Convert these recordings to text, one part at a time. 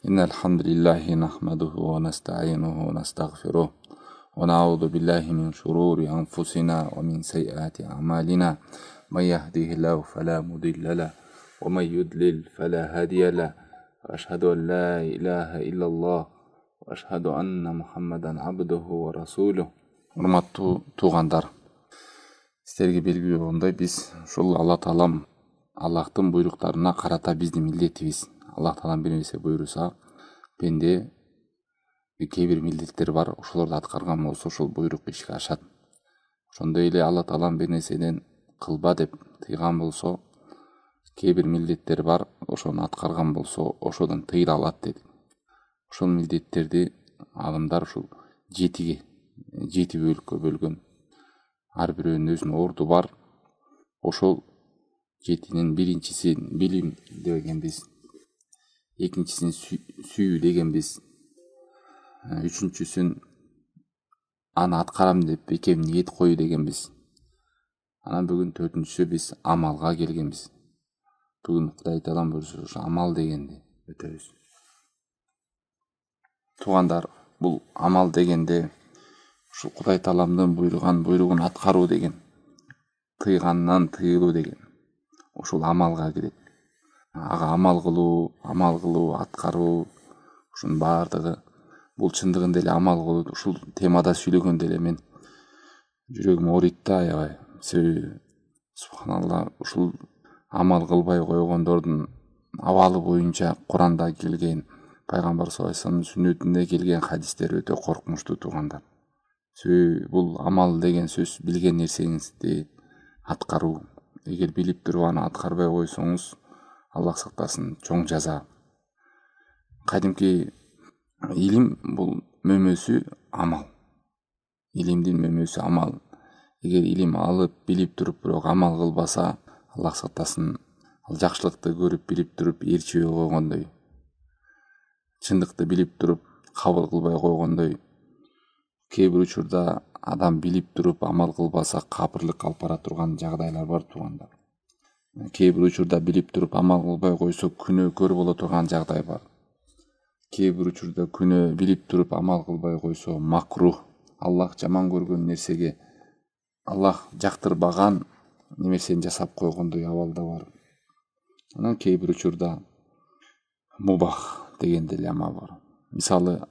إن الحمد لله نحمده ونستعينه ونستغفره ونعوذ بالله من شرور أنفسنا ومن سيئات أعمالنا من يهده الله فلا مضل له ومن يضلل فلا هادي له وأشهد أن لا إله إلا الله وأشهد أن محمدا عبده ورسوله. Урматтуу туугандар, сіздерге белгилүү болгондой биз ушул Алла Таалам Аллахтын буйруктарына карата биздин милдетибиз. Аллах Таалам бир нерсе буйруса, пенде кээ бир милдеттер бар, ошолорду аткарган болсо ошол буйрук ишке ашат. Ошондой эле Алла Таалам бир нерседен кылба деп тыйган болсо, кээ бир милдеттер бар, ошону аткарган болсо ошодон тыйыла алат деди. Ошол милдеттерди алымдар ушул жети бөлүккө бөлгөн. Ар бирөөнүн өзүнүн орду бар. Ошол жетинин биринчисин билим дегенбиз, экинчисин сүйүү дегенбиз, үчүнчүсүн аны аткарам деп экем ниет коюу дегенбиз. Анан бүгүн төртүнчүсү биз амалга келгенбиз. Бүгүн Кудай Таалам буйруса ушу амал дегенди өтөбүз. Туугандар, бул амал дегенде ушул Кудай Тааламдын буйругун аткаруу деген, тыйганынан тыйылуу деген, ушул амалга кирет. Ага амал кылуу, аткаруу, ушунун баардыгы бул чындыгында эле амал кылуу. Ушул темада сүйлөгөндө эле мен жүрөгүм ооруйт да, аябай. Себеби субханалла, ушул амал кылбай койгондордун абалы боюнча Куранда келген, пайгамбар саллаллаху алейхи вассаламдын сүннөтүндө келген хадистер өтө коркунучтуу туугандар. Себеби бул амал деген сөз билген нерсеңизди аткаруу. Эгер билип туруп аны аткарбай койсоңуз, Аллах сактасын, чоң жаза. Кадимки илим бул мөмөсү амал. Илимдин мөмөсү амал. Эгер илим алып, билип туруп бирок амал кылбаса, Аллах сактасын, ал жакшылыкты көрүп, билип туруп ээрчибей койгондой, чындыкты билип туруп кабыл кылбай койгондой, кээ бир учурда адам билип туруп амал кылбаса капырлык алып бара турган жагдайлар бар туугандар. Кээ бир учурда билип туруп амал кылбай койсо күнөөкөр боло турган жагдай бар. Кээ бир учурда билип туруп амал кылбай койсо макрух, Аллах жаман көргөн нерсеге Аллах жактырбаган нерсени жасап койгондой абалда бар. Анан кээ бир учурда мубах деген деле амал бар. Мисалы,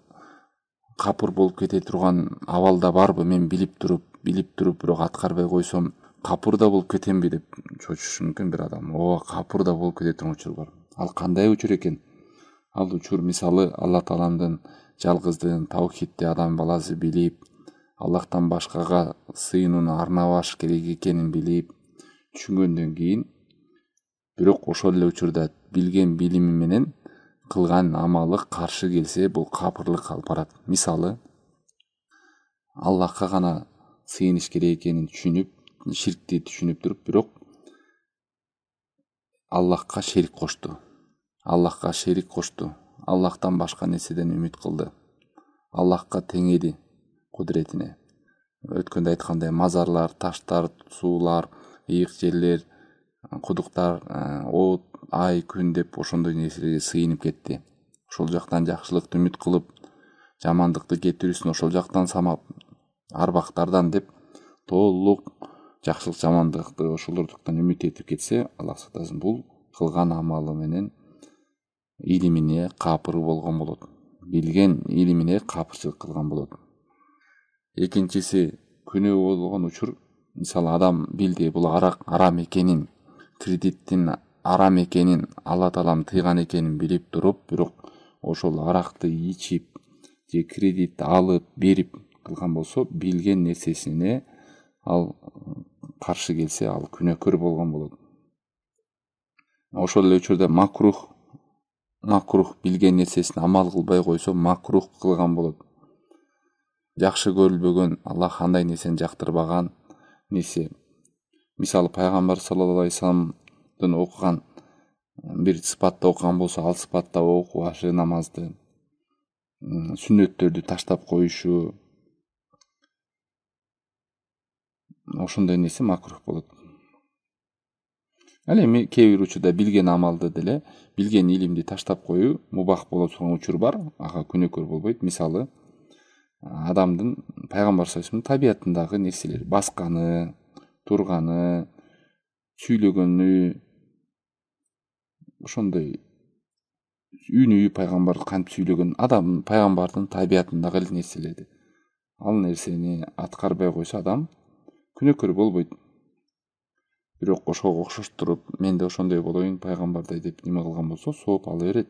капыр болуп кете турган абалда барбы, мен билип туруп бирок аткарбай койсом капыр да болуп кетемби деп чочушу мүмкүн бир адам. Капыр да болуп кете турган учур бар. Ал кандай учур экен? Ал учур мисалы Алла Тааламдын жалгыздыгын, таухидти адам баласы билип, Аллахтан башкага сыйынууну арнабаш керек экенин билип, түшүнгөндөн кийин, бирок ошол эле учурда билген билими менен кылган амалы каршы келсе, бул капырлык алып барат. Мисалы, Аллахка гана сыйыныш керек экенин түшүнүп, ширкти түшүнүп туруп, бирок Аллахка шерик кошту. Аллахтан башка нерседен үмүт кылды. Аллахка теңеди кудретине. Өткөндө айткандай, мазарлар, таштар, суулар, ыйык жерлер, кудуктар, от, ай, күн деп ошондой нерселерге сыйынып кетти. Ошол жактан жакшылыкты үмүт кылып, жамандыкты кетирүүсүн ошол жактан самап, арбактардан деп толук жакшылык жамандыкты ошолордуктан үмүт этип кетсе, Аллах сактасын, бул кылган амалы менен илимине капыр болгон болот. Билген илимине капырчылык кылган болот. Экинчиси күнөө болгон учур. Мисалы, адам билди бул арам экенин, кредиттин арам экенин, Алла Таалам тыйган экенин билип туруп, бирок ошол аракты ичип же кредит алып, берип кылган болсо, билген нерсесине ал каршы келсе, ал күнөөкөр болгон болот. Ошол эле учурда макрух билген нерсесин амал кылбай койсо, макрух кылган болот. Жакшы көрүлбөгөн, Аллах андай нерсени жактырбаган нерсе. Мисалы, пайгамбар саллаллаху алейхи вассаламдын окуган бир сыпатта окуган болсо, ал сыпатта окубашы намазды, сүннөттөрдү таштап коюшу, ошондой нерсе макрух болот. Ал эми кээ бир учурда билген амалды деле, билген илимди таштап коюу мубах боло турган учур бар, ага күнөөкөр болбойт. Мисалы, адамдын пайгамбар саллаллаху алейхи табиятындагы нерселер, басканы, турганы, сүйлөгөнү, ошондой үнү, пайгамбар кантип сүйлөгөн, адам пайгамбардын табиятындагы нерселерди, ал нерсени аткарбай койсо адам күнөөкөр болбойт. Бирок ошого окшоштуруп, мен да ошондой болоюн пайгамбардай деп неме кылган болсо, сооп ала берет.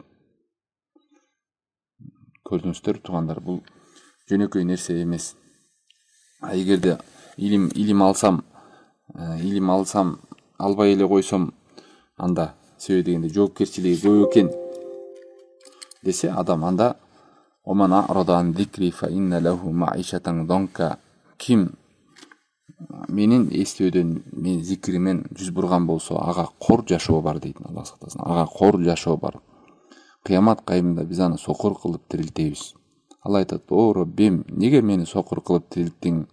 Көрдүңүздөр туугандар, бул жөнөкөй нерсе эмес. Эгерде илим алсам, албай эле койсом, анда себеби дегенде жоопкерчилиги көп экен десе адам, анда оман а'радан зикри фа инна лаху маишатан донка, ким менин эстөөдөн, мен зикримен жүз бурган болсо, ага кор жашоо бар дейт. Алла сактасын, ага кор жашоо бар. Кыямат кайымында биз аны сокур кылып тирилтебиз. Алла айтат: "О Роббим, неге мени сокур кылып тирилттиң?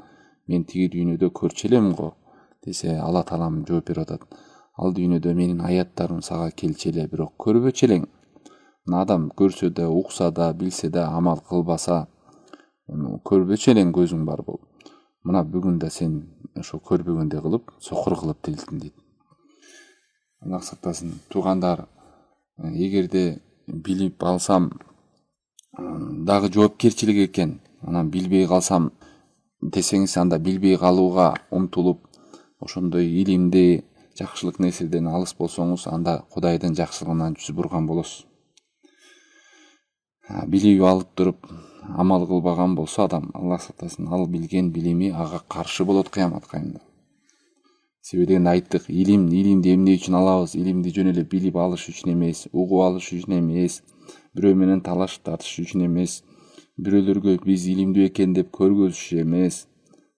Мен тиги дүйнөдө көрчү элем го" десе, Алла таалам жооп берип атат: "Ал дүйнөдө менин аяттарым сага келчү эле, бирок көрбөчү элең. Адам көрсө да, укса да, билсе да, амал кылбаса, көрбөчү элең көзүң бар болуп. Мына бүгүн да сен ошо көрбөгөндөй кылып, сокур кылып тирилттиң" дейт. Алла сактасын. Туугандар, эгерде билип алсам дагы жоопкерчилик экен, анан билбей калсам десеңиз, анда билбей калууга умтулуп, ошондой илимди, жакшылык нерселерден алыс болсоңуз, анда Кудайдын жакшылыгынан жүз бурган болосуз. Билип алып туруп амал кылбаган болсо адам, Алла сактасын, ал билген билими ага каршы болот кыямат кайымында. Себеби дегенде айттык, илимди эмне үчүн алабыз? Илимди жөн эле билип алыш үчүн эмес, угуп алыш үчүн эмес, бирөө менен талашып тартыш үчүн эмес, бирөөлөргө биз илимдүү экен деп көргөзүш эмес,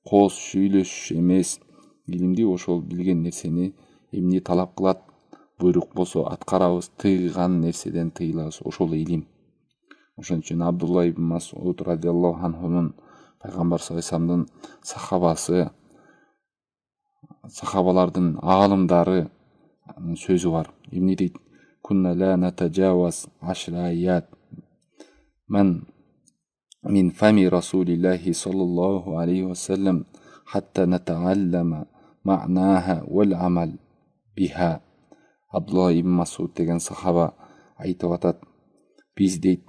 коос сүйлөшүш эмес. Илимди ошол билген нерсени эмне талап кылат, буйрук болсо аткарабыз, тыйган нерседен тыйылабыз, ошол илим. Ошон үчүн Абдулла ибн Мас'уд радиаллаху анхунун, пайгамбар саллаллаху алейхи вассаламдын сахабасы, сахабалардын аалымдары сөзү бар. Эмне дейт? Кунна ла натажаваз ашраят ман мин фами расулиллахи саллаллаху алейхи вассалам хатта натааллама ма'наха вал амал биха. Абдулла ибн Мас'уд деген сахаба айтып атат, биз дейт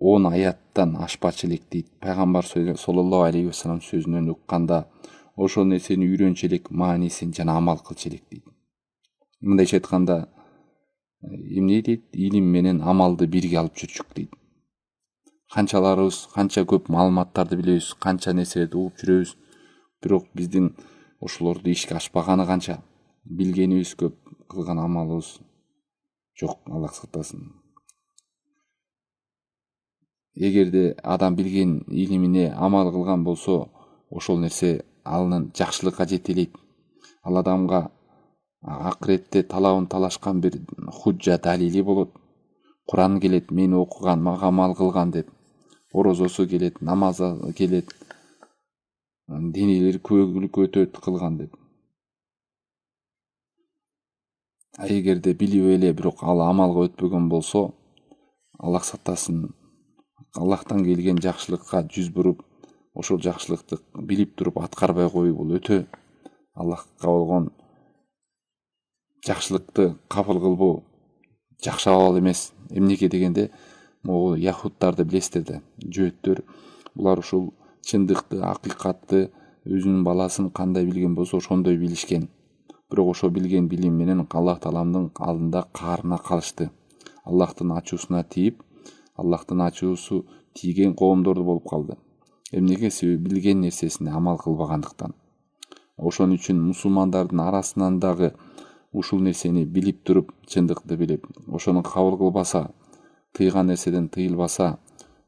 10 аяттан ашпачы элек дейт. Пайгамбар саллаллаху алейхи вассалам сөзүнөн укканда ошол нерсени үйрөнчү элек, маанисин жана амал кылчу элек дейт. Мындайча айтканда, эмне дейт? Илим менен амалды бирге алып жүрчүк дейт. Канчаларыбыз канча көп маалыматтарды билебиз, канча нерселерди угуп жүрөбүз, бирок биздин ошолорду ишке ашпаганы канча, билгенибиз көп, кылган амалыбыз жок. Алла сактасын. Эгерде адам билген илимине амал кылган болсо, ошол нерсе алынын жакшылыкка жетелейт. Ал адамга акыретте талабын талашкан бир худжа, далили болот. Куран келет, мен окуган, мага амал кылган деп. Орозосу келет, намазы келет, денелер көөгүлүк өтөт кылган деп. Эгерде билип эле, бирок ал амалга өтпөгөн болсо, Аллах сактасын, Аллахтан келген жакшылыкка жүз буруп, ошол жакшылыкты билип туруп аткарбай коюу, бул өтө Аллахка болгон жакшылыкты кабыл кылбоо жакшы абал эмес. Эмнеге дегенде, могу яхудтарды билесиздер да, жөөттөр, булар ушул чындыкты, акыйкатты, өзүнүн баласын кандай билген болсо ошондой билишкен. Бирок ошо билген билим менен Аллах Тааламдын алдында каарына калышты. Аллахтын ачуусуна тийип, Аллахтын ачуусу тийген коомдорду болуп калды. Эмнеге? Себеби билген нерсесине амал кылбагандыктан. Ошон үчүн мусулмандардын арасынан дагы ушул нерсени билип туруп, чындыкты билип, ошону кабыл кылбаса, тыйган нерседен тыйылбаса,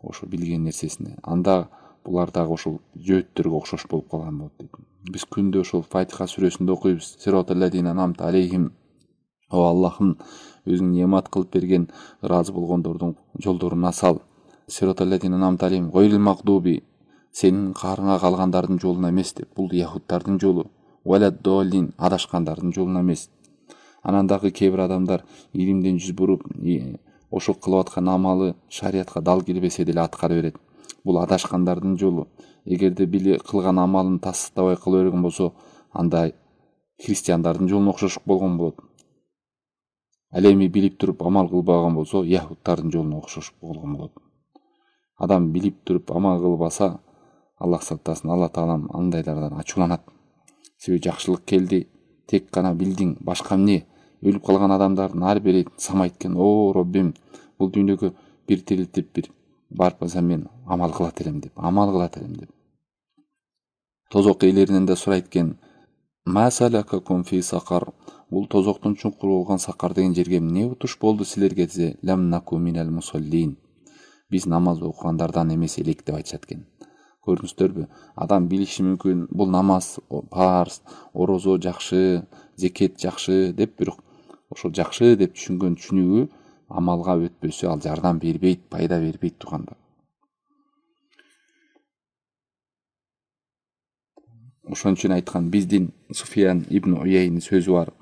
ошо билген нерсесине, анда булар дагы ошол жөөттөргө окшош болуп калган болот дейт. Биз күндө ошол Фатиха сүрөсүндө окуйбуз. Сироталладина намт алейхим. О Аллахым, өзүң немат кылып берген, ыраазы болгондордун жолдоруна сал. Сироталладина намт алейхим гойрил магдуби, сенин каарыңа калгандардын жолуна эмес деп. Бул яхудтардын жолу. Валад долин, адашкандардын жолуна эмес. Анан дагы кээ бир адамдар илимден жүз буруп, ошол кылып аткан амалы шариятка дал келбесе деле аткара берет. Бул адашкандардын жолу. Эгерде били кылган амалын тастабай кыла берген болсо, анда христиандардын жолуна окшош болгон болот. Ал эми билип туруп амал кылбаган болсо, яхудтардын жолуна окшош болгон болот. Адам билип туруп амал кылбаса, Аллах сактасын, Алла Таалам андайлардан ачууланат. Себеби жакшылык келди, тек гана билдиң, башка эмне? Өлүп калган адамдардын ар бири самайт экен: "О, Роббим, бул дүйнөгө бир тирилтип бир барып калсам мен амал кылат элем" деп. Тозок ээлеринен да сурайт экен: "Масалакакум фи сакар?" Бул тозоктун чуңкуру болгон сакар деген жерге эмне утуш болду силерге десе: "Лам наку минал мусаллин." Биз намаз окугандардан эмес элек деп айтышат экен. Көрдүңүздөрбү? Адам билиши мүмкүн, бул намаз парз, орозо жакшы, зекет жакшы деп, бирок ошол жакшы деп түшүнгөн түшүнүгү амалга өтпөсө ал жардам бербейт, пайда бербейт туугандар. Ошон үчүн айткан биздин Суфиян ибн Уяйн сөзү бар: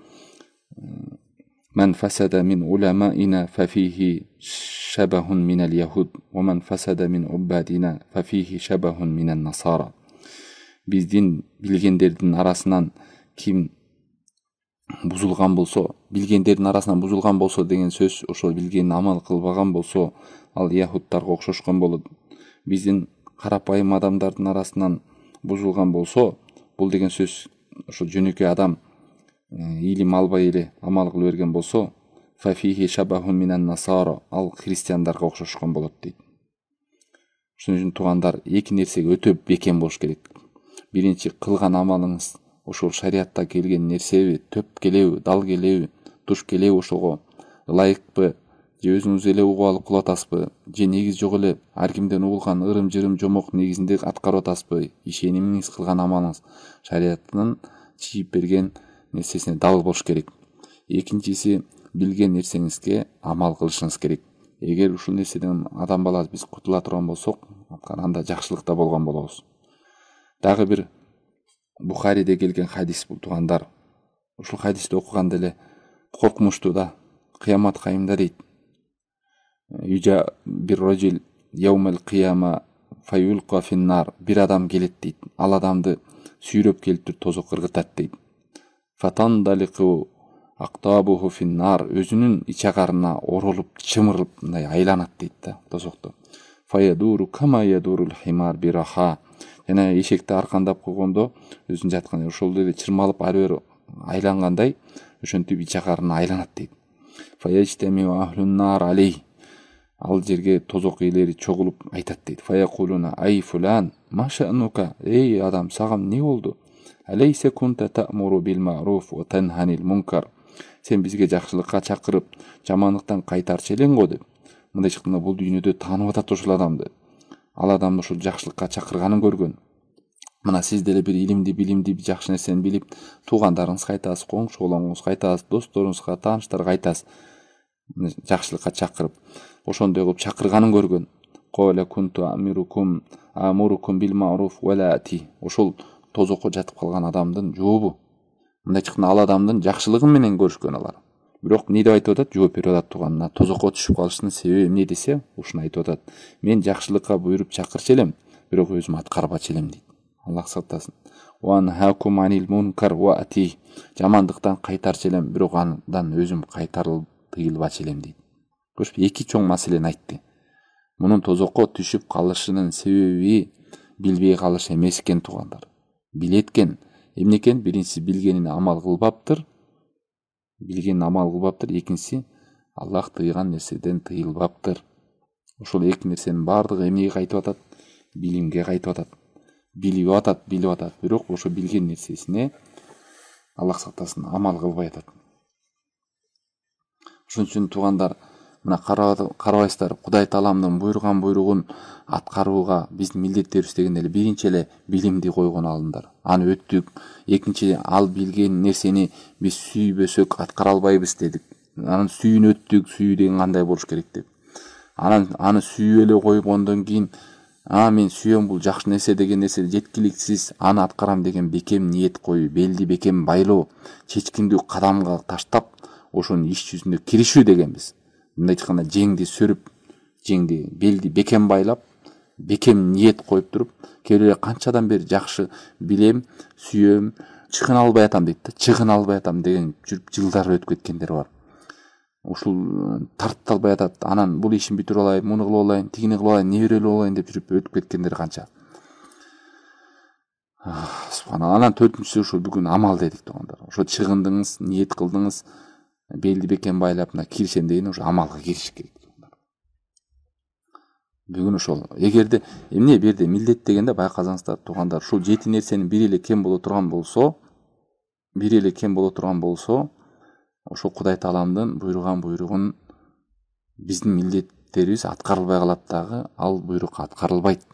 "Мен фасада мин уламаина фафихи шабахун минал яхуд, ва мен фасада мин уббадина фафихи шабахун минан насара." Биздин билгендердин арасынан ким бузулган болсо, деген сөз ошол билгенин амал кылбаган болсо, ал яхудтарга окшошкон болот. Биздин карапайым адамдардын арасынан бузулган болсо, бул деген сөз ошо жөнөкөй адам илим албай эле амал кыла берген болсо, фафихи шабахун минан насара, ал христиандарга окшошкон болот дейт. Ошон үчүн туугандар, эки нерсеге өтө бекем болуш керек. Биринчи, кылган амалыңыз ошол шариатта келген нерсеби, төп келеби, дал келеби, туш келеби, ошого ылайыкпы, же өзүңүз эле угуп алып кылып атасызбы, же негиз жок эле ар кимден угулган ырым-жырым жомок негизинде аткарып атасызбы, ишенимиңиз, кылган амалыңыз шариаттын чийип берген нерсесине дал болуш керек. Экинчиси, билген нерсеңизге амал кылышыңыз керек. Эгер ушул нерседен адам баласы биз кутула турган болсок, анда жакшылыкта болгон болобуз. Дагы бир Бухариде келген хадис бул туугандар. Ушул хадисти окуганда эле коркмуштуу да. Кыямат кайымда дейт: "Южа бир рожил яумал кыяма фаюлка финнар." Бир адам келет дейт. Ал адамды сүйрөп келип тозокко ыргытат дейт. "Фатандалику актабуху финнар." Өзүнүн ичагарына оролуп, чымырылып, мындай айланат дейт да тозокто. "Фаядуру кама ядурул химар бираха." Жана эшекти аркандап койгондо өзүн жаткан ошол эле чырмалып ары бери айлангандай ошентип ичагарына айланат дейт. "Фаяжтамиу ахлун нар алей." Ал жерге тозок ээлери чогулуп айтат дейт: "Фаякулуна ай фулан, машанука, эй адам, сага эмне болду? Алейса кунта та'муру бил ма'руф ва танханил мункар." Сен бизге жакшылыкка чакырып, жамандыктан кайтарчы элең го деп. Мындай чыкканда бул дүйнөдө таанып атат ошол адамды. Ал адам ошол жакшылыкка чакырганын көргөн. Мына сиз деле бир илимди, билимди, жакшы нерсени билип, туугандарыңызга айтасыз, коңшу колоңузга айтасыз, досторуңузга, тааныштарга айтасыз, жакшылыкка чакырып, ошондой кылып чакырганын көргөн. "Кола кунту амурукум бил ма'руф ва ла ати." Ошол тозокко жатып калган адамдын жообу. Мындай чыкканда ал адамдын жакшылыгы менен көрүшкөн алар. Бирок эмне деп айтып атат? Жооп берип атат тууганына. Тозокко түшүп калыштын себеби эмне десе, ушуну айтып атат: "Мен жакшылыкка буйруп чакырчу элем, бирок өзүм аткарбачу элем" дейт. Аллах сактасын. "Ван хакум анил мункар ва ати." Жамандыктан кайтарчу элем, бирок андан өзүм кайтарылып тыйылбачу элем дейт. Көрүшпү, эки чоң маселени айтты. Мунун тозокко түшүп калышынын себеби билбей калыш эмес экен туугандар. Билет экен. Эмне экен? Биринчиси, билгенине амал кылбаптыр. Экинчиси, Аллах тыйган нерседен тыйылбаптыр. Ошол эки нерсенин баардыгы эмнеге кайтып атат? Билимге кайтып атат. Билип атат, бирок ошо билген нерсесине Аллах сактасын амал кылбай атат. Ошон үчүн туугандар, мына карабайсыздар, Кудай Тааламдын буйруган буйругун аткарууга биздин милдеттерибиз дегенде эле биринчи эле билимди койгон алыңдар. Аны өттүк. Экинчи, ал билген нерсени биз сүйбөсөк аткара албайбыз дедик. Анын сүйүн өттүк. Сүйүү деген кандай болуш керек деп. Аны сүйүп эле койгондон кийин, мен сүйөм, бул жакшы нерсе деген нерсе жеткиликсиз, аны аткарам деген бекем ниет коюу, белди бекем байлоо, чечкиндүү кадамга таштап, ошонун иш жүзүндө киришүү дегенбиз. Мындай айтканда жеңди сөрүп, жеңди белди бекем байлап, бекем ниет коюп туруп, кээ бирөө канчадан бери жакшы билем, сүйөм, чыгын албай атам дейт да. Чыгын албай атам деген жүрүп жылдар өтүп кеткендер бар. Ушул тартып албай атат. Анан бул ишин бүтүрүп алайын, муну кылып алайын, тигини кылып алайын, неберелеп алайын деп жүрүп өтүп кеткендер канча. Субханалла. Анан төртүнчүсү ушул бүгүн амал дедик туугандар. Ошо чыгындыңыз, ниет кылдыңыз, белди бекем байлап мына киришем деген уже амалга киришиш керек. Бүгүн ошол. Эгерде эмне берде милдет дегенде байкасаңыздар туугандар, ушул 7 нерсенин бири эле кем боло турган болсо, ошо Кудай Тааламдын буйругун биздин милдеттерибиз аткарылбай калат дагы, ал буйрук аткарылбайт.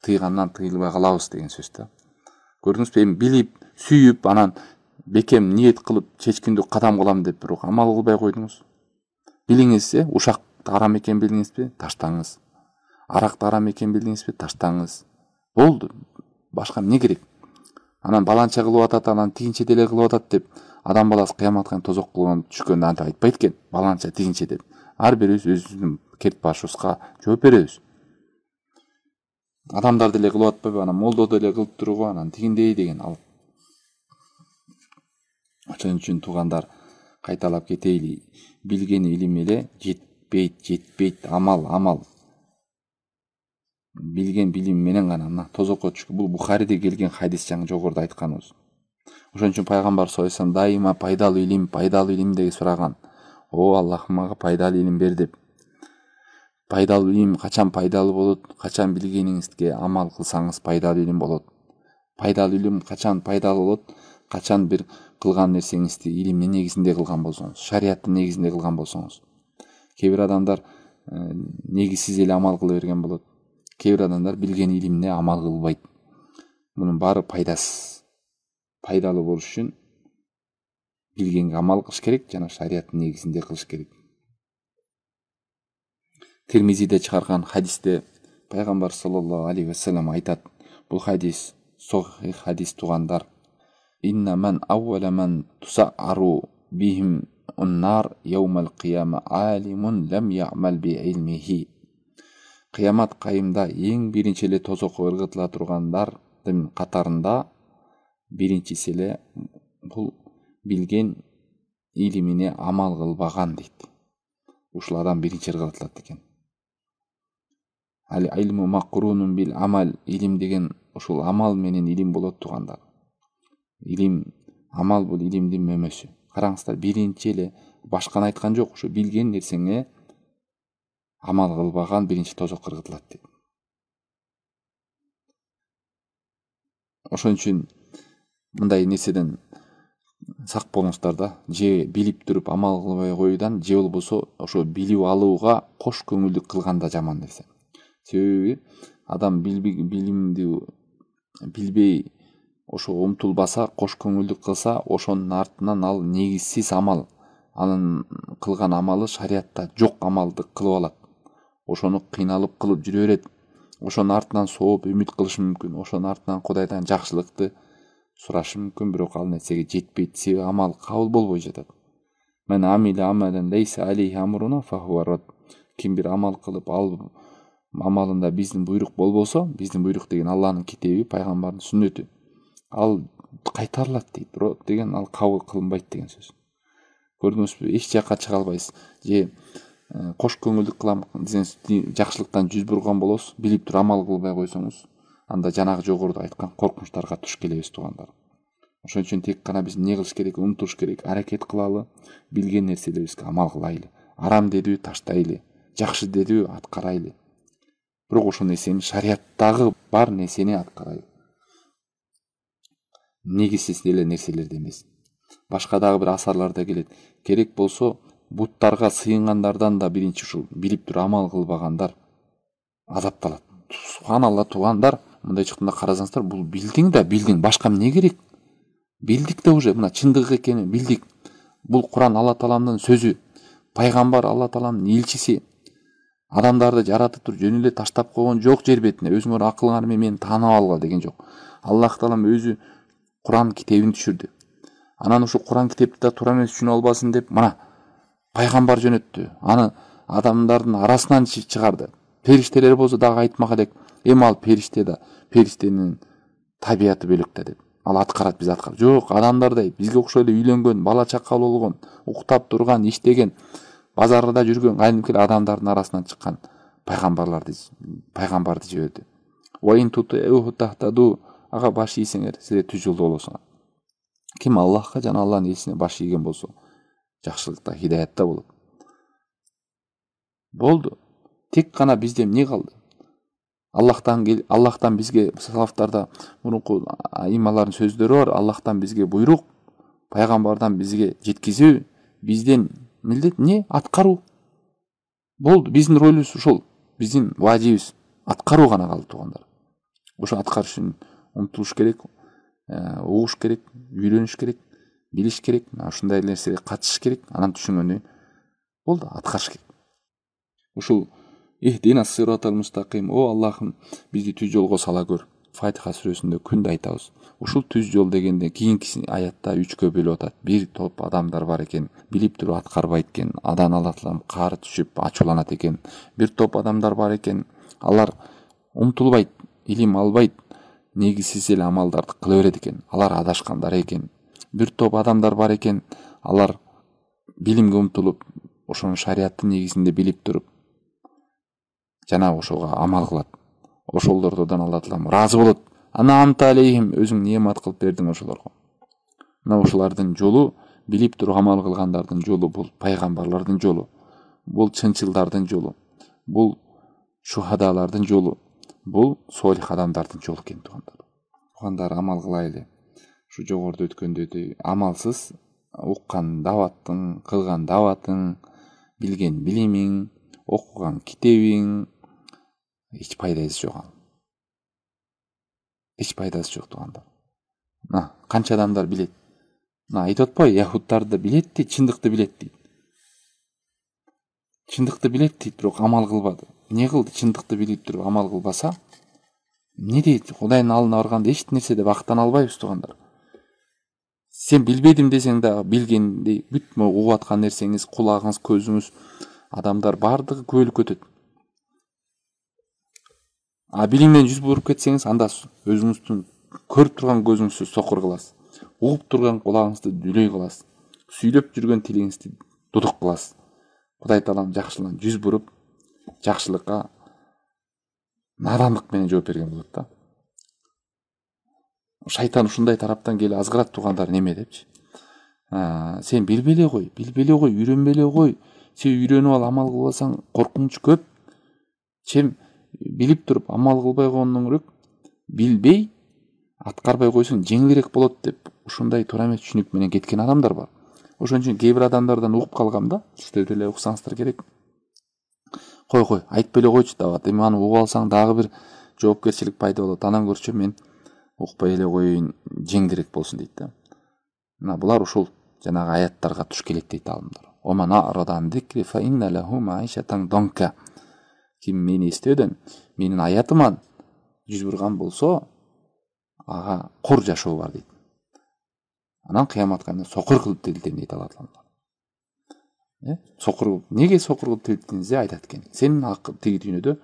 Тыйгандан тыйылбай калабыз деген сөз да. Көрдүңүзбү? Эми билип, сүйүп, анан бекем ниет кылып чечкиндүү кадам кылам деп бирок амал кылбай койдуңуз. Билиңиз, ушакты арам экен билдиңизби? Таштаңыз. Аракты арам экен билдиңизби? Таштаңыз. Болду. Башка эмне керек? Анан баланча кылып атат, анан тигинче деле кылып атат деп адам баласы кыяматка тозок кылган түшкөндө антип айтпайт экен. Баланча тигинче деп. Ар бирибиз өзүбүздүн керт башыбызга жооп беребиз. Адамдар деле кылып атпайбы, анан молдо деле кылып турбу, анан тигиндей деген ал. Ошон үчүн туугандар кайталап кетейли. Билген илим эле жетпейт, амал. Билген билим менен гана тозокко түшкө. Бул Бухариде келген хадис, жаңы жогоруда айтканыбыз. Ошон үчүн пайгамбар саллаллаху алейхи вассалам дайыма пайдалуу илим деп сураган. О Аллахым, мага пайдалуу илим бер деп. Пайдалуу илим качан пайдалуу болот? Качан билгениңизге амал кылсаңыз пайдалуу илим болот. Пайдалуу илим качан пайдалуу болот? Качан бир кылган нерсеңизди илимдин негизинде кылган болсоңуз, шариаттын негизинде кылган болсоңуз. Кээ бир адамдар негизсиз эле амал кыла берген болот. Кээ бир адамдар билген илимне амал кылбайт. Мунун баары пайдасыз. Пайдалуу болуш үчүн билгенге амал кылыш керек жана шариаттын негизинде кылыш керек. Тирмизиде чыгарган хадисте пайгамбар саллаллаху алейхи вассалам айтат. Бул хадис сохих хадис туугандар. Инна ман аввала ман тусарру бихим уннар яумал кияма алимун лам я'мал би илмихи. Кыямат кайымда эң биринчи эле тозокко ыргытыла тургандардын катарында биринчиси эле бул билген илимине амал кылбаган дейт. Ушул адам биринчи ыргытылат экен. Ал илму макрунун бил амал. Илим деген ушул амал менен илим болот туугандар. Илим, амал бул илимдин мөмөсү. Караңыздар, биринчи эле башканы айткан жок, ушу билген нерсеңе амал кылбаган биринчи тозокко ыргытылат дейт. Ошон үчүн мындай нерседен сак болуңуздар да. Же билип туруп амал кылбай коюудан, же болбосо ошо билип алууга кош көңүлдүк кылган да жаман нерсе. Себеби адам билимди билбей ошо умтулбаса, кош көңүлдүк кылса, ошонун артынан ал негизсиз амал, анын кылган амалы шариатта жок амалды кылып алат. Ошону кыйналып кылып жүрө берет. Ошонун артынан сооп үмүт кылышы мүмкүн. Ошонун артынан Кудайдан жакшылыкты сурашы мүмкүн, бирок ал нерсеге жетпейт. Себеби амал кабыл болбой жатат. Мен амиля амадан лейса алейхи амруна фахуа рад. Ким бир амал кылып, ал амалында биздин буйрук болбосо, биздин буйрук деген Алланын китеби, пайгамбардын сүннөтү, ал кайтарылат дейт. Бирок деген ал кабыл кылынбайт деген сөз. Көрдүңүзбү? Эч жакка чыга албайсыз. Же кош көңүлдүк кылам десеңиз, жакшылыктан жүз бурган болосуз, билип туруп амал кылбай койсоңуз, анда жанагы жогоруда айткан коркунучтарга туш келебиз туугандар. Ошон үчүн тек гана биз эмне кылыш керек? Умтулуш керек, аракет кылалы, билген нерселерибизге амал кылайлы. Арам дедиби таштайлы, жакшы дедиби аткарайлы. Бирок ошол нерсени шариаттагы бар нерсени аткарайлы. Негизсиз эле нерселерди эмес. Башка дагы бир асарларда келет. Керек болсо буттарга сыйынгандардан да биринчи ушул билип туруп амал кылбагандар азапталат. Субханалла туугандар, мындай чыкканда карасаңыздар, бул билдиң да билдиң, башка эмне керек? Билдик да уже, мына чындык экенин билдик. Бул Куран Алла Тааламдын сөзү, пайгамбар Алла Тааламдын элчиси. Адамдарды жаратып туруп жөн эле таштап койгон жок жер бетине. Өзүңөр акылыңар менен таанып алгыла деген жок. Аллах Таалам өзү Куран китебин түшүрдү. Анан ушу Куран китепти да туура эмес түшүнүп албасын деп, мына пайгамбар жөнөттү, аны адамдардын арасынан чыгарды. Периштелер болсо дагы айтмак элек, эми ал периште да, периштенин табияты бөлөк да деп. Ал аткарат, биз аткарат. Жок, адамдардай бизге окшой эле үйлөнгөн, бала чакал болгон, уктап турган, иштеген, базарда жүргөн кайдымкы адамдардын арасынан чыккан пайгамбарды жиберди. Ваин туту тахтаду, ага баш ийсеңер, силер түз жолдо болосуңар. Ким Аллахка жана Аллахнын элчисине баш ийген болсо, жакшылыкта, хидаятта болот. Болду. Тек гана бизде эмне калды? Аллахтан бизге салафтарда мурунку ималардын сөздөрү бар. Аллахтан бизге буйрук, пайгамбардан бизге жеткизүү, бизден милдет не? Аткаруу. Болду. Биздин ролубуз ушул. Биздин важибиз аткаруу гана калды, туугандар. Ошо аткарыш үчүн умтулуш керек, угуш керек, үйрөнүш керек, билиш керек, ушундай нерсеге катышыш керек, анан түшүнгөндөн болду, аткарыш керек. Ушул Ихдина сиротал мустаким, о Аллахым, бизди түз жолго сала көр. Фатиха сүрөсүндө күндө айтабыз. Ушул түз жол дегенде кийинки аятта 3кө бөлүп атат. Бир топ адамдар бар экен, билип туруп аткарбайт экен, адан Алла Таалам каары түшүп ачууланат экен. Бир топ адамдар бар экен, алар умтулбайт, илим албайт, негизсиз эле амалдарды кыла берет экен. Алар адашкандар экен. Бир топ адамдар бар экен, алар билимге умтулуп, ошонун шариаттын негизинде билип туруп, жана ошого амал кылат. Ошолордон Алла Таалам ыраазы болот. Ана амта алейхим, өзүң неемат кылып бердиң ошолорго. Мына ошолардын жолу, билип туруп амал кылгандардын жолу, бул пайгамбарлардын жолу, бул чынчылдардын жолу, бул шухадалардын жолу, бул солих адамдардын жолу экен, туугандар. Туугандар, амал кылайлы. Ушу жогоруда өткөндөй амалсыз уккан даваттың, кылган даватың, билген билимиң, окуган китебиң эч пайдасы жок. Эч пайдасы жок, туугандар. Канча адамдар билет. Айтып атпайбы, яхудтар да билет дейт, чындыкты билет дейт. Чындыкты билет дейт, бирок амал кылбады. Эмне кылды? Чындыкты билип туруп амал кылбаса, эмне дейт? Кудайдын алдына барганда эч нерсе деп актана албайбыз, туугандар. Сен билбедим десең да, билгендей бүт угуп аткан нерсеңиз, кулагыңыз, көзүңүз, адамдар бардыгы көөлүк өтөт. Билимден жүз буруп кетсеңиз, анда өзүңүздүн көрүп турган көзүңүздү сокур кыласыз. Угуп турган кулагыңызды дүлөй кыласыз. Сүйлөп жүргөн тилиңизди дудук кыласыз. Кудай Таалам жакшылыктан жүз буруп, жакшылыкка надандык менен жооп берген болот да. Шайтан ушундай тараптан келип азгырат, туугандар, неме депчи. Сен билбей кой, үйрөнбей кой. Сен үйрөнүп ал, амал кылбасаң коркунуч көп. Сен билип туруп амал кылбай койгондон көрө билбей аткарбай койсоң жеңилирээк болот деп ушундай туура эмес түшүнүк менен кеткен адамдар бар. Ошон үчүн кээ бир адамдардан угуп калгам да, сиздер деле уксаңыздар керек. Кой, айтпай эле койчу дават. Эми аны угуп алсаң дагы бир жоопкерчилик пайда болот. Анан көрчү мен укпай эле коеюн, жеңилирээк болсун дейт да. Мына булар ушул жанагы аяттарга туш келет дейт алымдар. Оман арадан дикри фа инна лаху маишатан донка. Ким мени эстөөдөн, менин аятыман жүз бурган болсо, ага кур жашоо бар дейт. Анан кыяматка күнү сокур кылып тирилтем дейт Алла Таала. Сокур, неге сокур кылып тирилтиңиз айтат экен. Сенин тиги дүйнөдө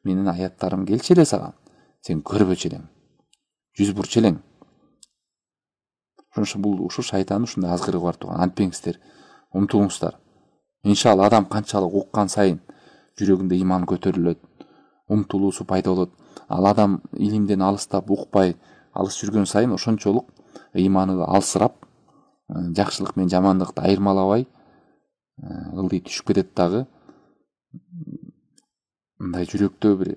менин аяттарым келчү эле сага, сен көрбөчү элең, жүз бурчу элең. Ушу шайтандын ушундай азгырыгы бар, турган. Антпеңиздер, умтулуңуздар. Иншалла адам канчалык уккан сайын жүрөгүндө иман көтөрүлөт, умтулуусу пайда болот. Ал адам илимден алыстап, укпай, алыс жүргөн сайын ошончолук иманы алсырап, жакшылык менен жамандыкты айырмалабай, ылдый түшүп кетет дагы. Мындай жүрөктө бир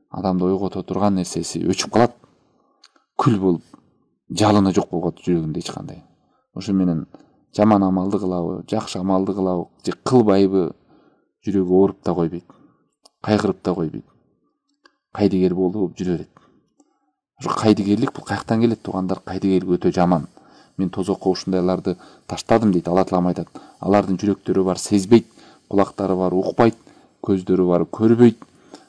адамды ойгото турган нерсеси өчүп калат. Күл болуп, жалыны жок болот жүрөгүндө эч кандай. Ошо менен жаман амалды кылабы, жакшы амалды кылабы, же кылбайбы, жүрөгү ооруп да койбойт, кайгырып да койбойт. Кайдыгер болуп жүрө берет. Ошо кайдыгерлик бул каяктан келет, туугандар? Кайдыгерлик өтө жаман. Мен тозокко ушундайларды таштадым дейт. Алла Таалам айтат. Алардын жүрөктөрү бар, сезбейт, кулактары бар, укпайт, көздөрү бар, көрбөйт.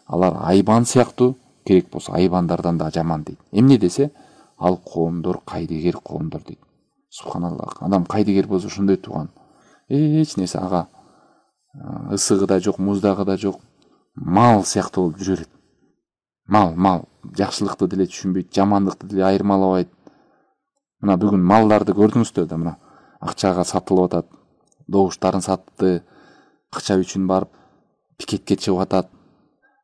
Алар айбан сыяктуу, керек болсо айбандардан да жаман дейт. Эмне десе, ал коомдор кайдыгер коомдор дейт. Субханаллах. Адам кайдыгер болсо ушундай, тууган. Эч нерсе ага ысыгы да жок, муздагы да жок, мал сыяктуу болуп жүрө берет. Мал жакшылыкты деле түшүнбөйт, жамандыкты деле айырмалабайт. Мына бүгүн малдарды көрдүңүздөр да, мына акчага сатылып атат, добуштарын сатты, акча үчүн барып пикетке чыгып атат,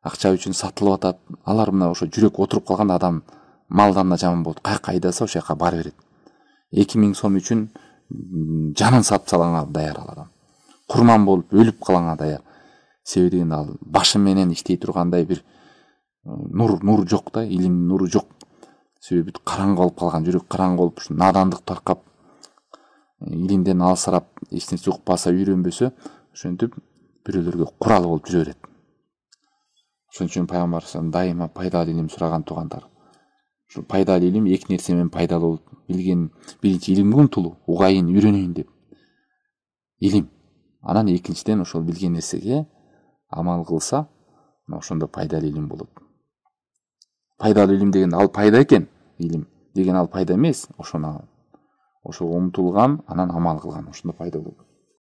акча үчүн сатылып атат. Алар мына ошо жүрөк отуруп калган адам малдан да жаман болот. Каяка айдаса ошол жака бара берет. 2000 сом үчүн жанын сатып салганга даяр ал адам. Курман болуп өлүп калганга даяр. Себеби дегенде ал башы менен иштей тургандай бир нур жок да, илим нуру жок. Себеби караңгы болуп калган, жүрөк караңгы болуп, надандык таркап, илимден алсырап, эч нерсе укпаса, үйрөнбөсө, ошентип бирөөлөргө курал болуп жүрө берет. Ошон үчүн пайгамбар дайыма пайдалуу илим сураган туугандар. Ушул пайдалуу илим эки нерсе менен пайдалуу болуп, билген биринчи илимге умтулуу, угайын, үйрөнөйүн деп. Илим. Анан экинчиден ошол билген нерсеге амал кылса, ошондо пайдалуу илим болот. Пайдалуу илим деген ал пайда экен, илим деген ал пайда эмес, ошого умтулган, анан амал кылган, ошондо пайда болот.